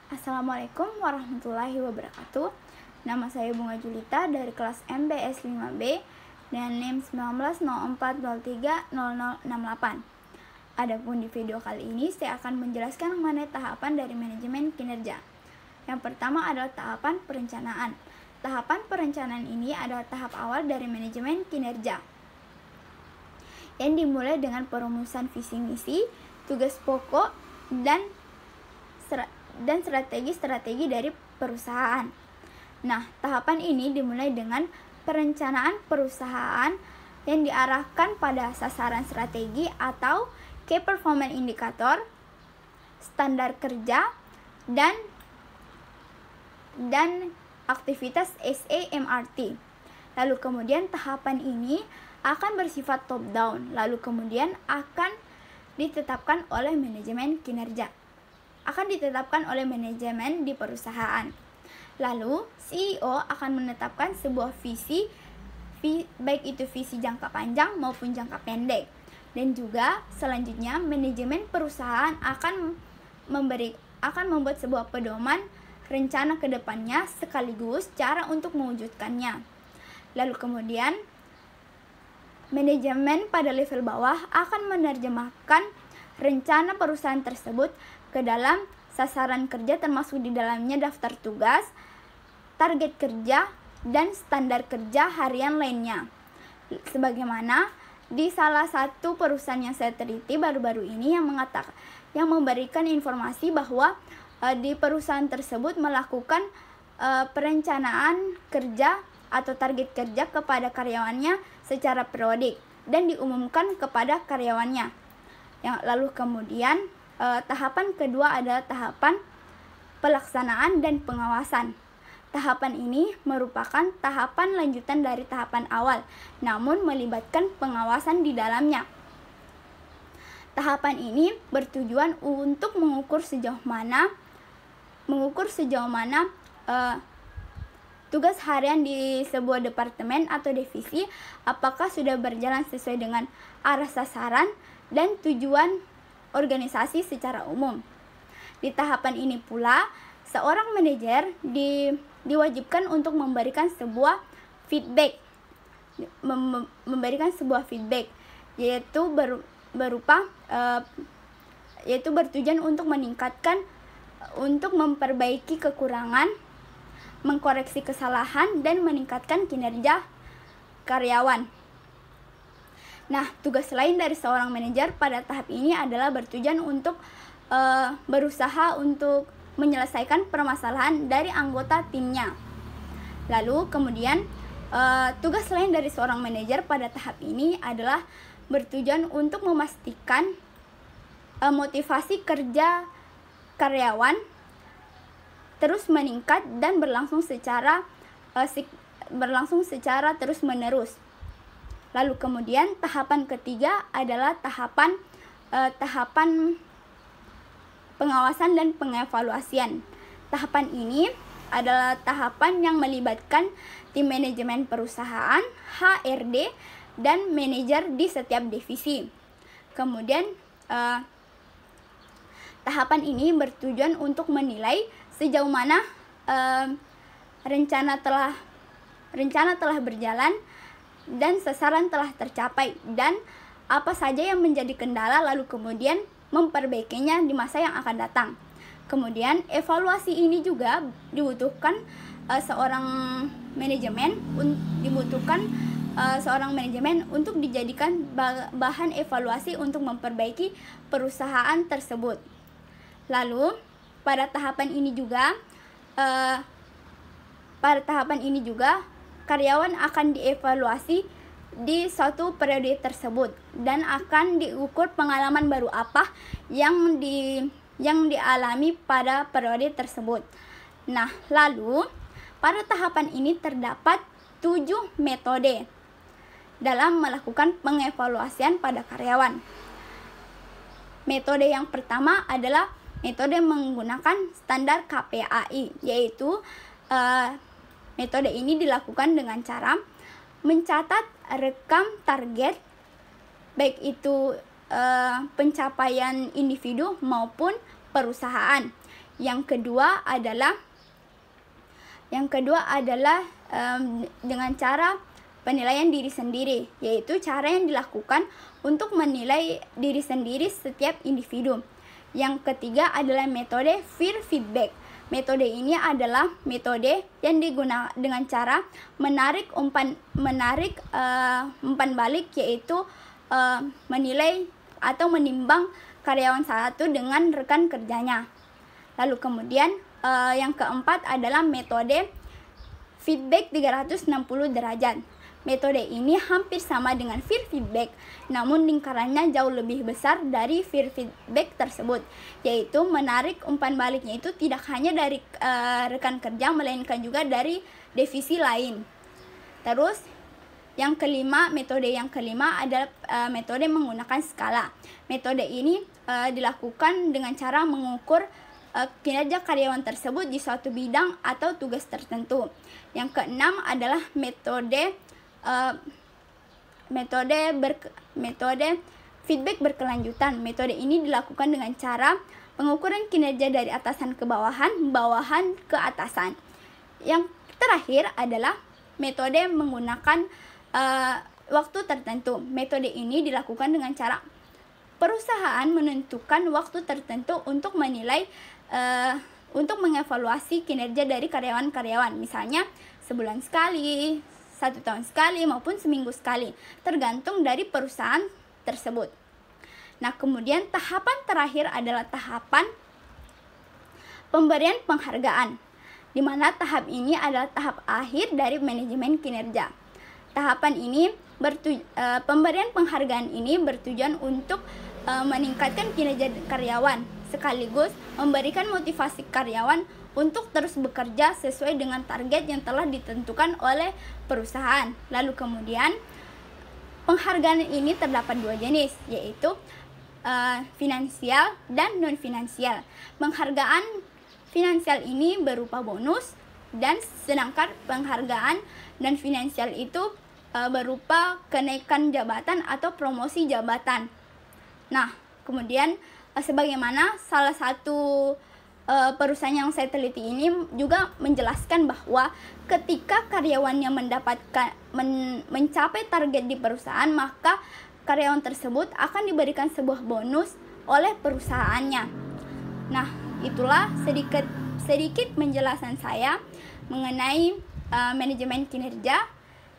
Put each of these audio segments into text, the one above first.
Assalamualaikum warahmatullahi wabarakatuh. Nama saya Bunga Julita dari kelas MBS 5B dan NIM 1904030068. Adapun di video kali ini saya akan menjelaskan mengenai tahapan dari manajemen kinerja. Yang pertama adalah tahapan perencanaan. Tahapan perencanaan ini adalah tahap awal dari manajemen kinerja, yang dimulai dengan perumusan visi misi, tugas pokok, dan strategi-strategi dari perusahaan. Nah, tahapan ini dimulai dengan perencanaan perusahaan yang diarahkan pada sasaran strategi atau Key Performance Indicator, standar kerja, dan aktivitas SAMRT. Lalu kemudian tahapan ini akan bersifat top down, lalu kemudian akan ditetapkan oleh manajemen kinerja. Di perusahaan. Lalu, CEO akan menetapkan sebuah visi, baik itu visi jangka panjang maupun jangka pendek. Dan juga selanjutnya manajemen perusahaan akan membuat sebuah pedoman rencana ke depannya sekaligus cara untuk mewujudkannya. Lalu kemudian manajemen pada level bawah akan menerjemahkan rencana perusahaan tersebut ke dalam sasaran kerja, termasuk di dalamnya daftar tugas, target kerja, dan standar kerja harian lainnya. Sebagaimana di salah satu perusahaan yang saya teliti baru-baru ini yang memberikan informasi bahwa di perusahaan tersebut melakukan perencanaan kerja atau target kerja kepada karyawannya secara periodik dan diumumkan kepada karyawannya. Lalu kemudian tahapan kedua adalah tahapan pelaksanaan dan pengawasan. Tahapan ini merupakan tahapan lanjutan dari tahapan awal, namun melibatkan pengawasan di dalamnya. Tahapan ini bertujuan untuk mengukur sejauh mana tugas harian di sebuah departemen atau divisi apakah sudah berjalan sesuai dengan arah sasaran dan tujuan organisasi secara umum. Di tahapan ini pula, seorang manajer diwajibkan untuk memberikan sebuah feedback, yaitu bertujuan untuk memperbaiki kekurangan, mengkoreksi kesalahan, dan meningkatkan kinerja karyawan. Nah, tugas lain dari seorang manajer pada tahap ini adalah bertujuan untuk berusaha untuk menyelesaikan permasalahan dari anggota timnya. Lalu kemudian tugas lain dari seorang manajer pada tahap ini adalah bertujuan untuk memastikan motivasi kerja karyawan terus meningkat dan berlangsung secara terus-menerus. Lalu kemudian tahapan ketiga adalah tahapan pengawasan dan pengevaluasian. Tahapan ini adalah tahapan yang melibatkan tim manajemen perusahaan, HRD, dan manajer di setiap divisi. Kemudian tahapan ini bertujuan untuk menilai sejauh mana rencana telah berjalan dan sasaran telah tercapai, dan apa saja yang menjadi kendala, lalu kemudian memperbaikinya di masa yang akan datang. Kemudian evaluasi ini juga dibutuhkan seorang manajemen untuk dijadikan bahan evaluasi untuk memperbaiki perusahaan tersebut. Lalu pada tahapan ini juga karyawan akan dievaluasi di suatu periode tersebut dan akan diukur pengalaman baru apa yang dialami pada periode tersebut. Nah, lalu pada tahapan ini terdapat 7 metode dalam melakukan pengevaluasian pada karyawan. Metode yang pertama adalah metode menggunakan standar KPAI, yaitu metode ini dilakukan dengan cara mencatat rekam target, baik itu pencapaian individu maupun perusahaan. Yang kedua adalah dengan cara penilaian diri sendiri, yaitu cara yang dilakukan untuk menilai diri sendiri setiap individu. Yang ketiga adalah metode peer feedback. Metode ini adalah metode yang digunakan dengan cara menarik umpan balik, yaitu menilai atau menimbang karyawan satu dengan rekan kerjanya. Lalu kemudian yang keempat adalah metode feedback 360 derajat. Metode ini hampir sama dengan peer feedback, namun lingkarannya jauh lebih besar dari peer feedback tersebut, yaitu menarik umpan baliknya itu tidak hanya dari rekan kerja, melainkan juga dari divisi lain. Terus metode yang kelima adalah metode menggunakan skala. Metode ini dilakukan dengan cara mengukur kinerja karyawan tersebut di suatu bidang atau tugas tertentu. Yang keenam adalah metode feedback berkelanjutan. Metode ini dilakukan dengan cara pengukuran kinerja dari atasan ke bawahan, bawahan ke atasan. Yang terakhir adalah metode menggunakan waktu tertentu. Metode ini dilakukan dengan cara perusahaan menentukan waktu tertentu untuk menilai untuk mengevaluasi kinerja dari karyawan-karyawan, misalnya sebulan sekali, 1 tahun sekali, maupun seminggu sekali, tergantung dari perusahaan tersebut. Nah, kemudian tahapan terakhir adalah tahapan pemberian penghargaan, di mana tahap ini adalah tahap akhir dari manajemen kinerja. Tahapan ini pemberian penghargaan ini bertujuan untuk meningkatkan kinerja karyawan, sekaligus memberikan motivasi karyawan untuk terus bekerja sesuai dengan target yang telah ditentukan oleh perusahaan. Lalu kemudian penghargaan ini terdapat 2 jenis, yaitu finansial dan non-finansial. Penghargaan finansial ini berupa bonus, dan sedangkan penghargaan non-finansial itu berupa kenaikan jabatan atau promosi jabatan. Nah, kemudian sebagaimana salah satu perusahaan yang saya teliti ini juga menjelaskan bahwa ketika karyawannya mencapai target di perusahaan, maka karyawan tersebut akan diberikan sebuah bonus oleh perusahaannya. Nah, itulah sedikit penjelasan saya mengenai manajemen kinerja.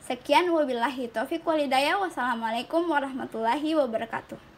Sekian, wabillahi taufiq wal hidayah. Wassalamualaikum warahmatullahi wabarakatuh.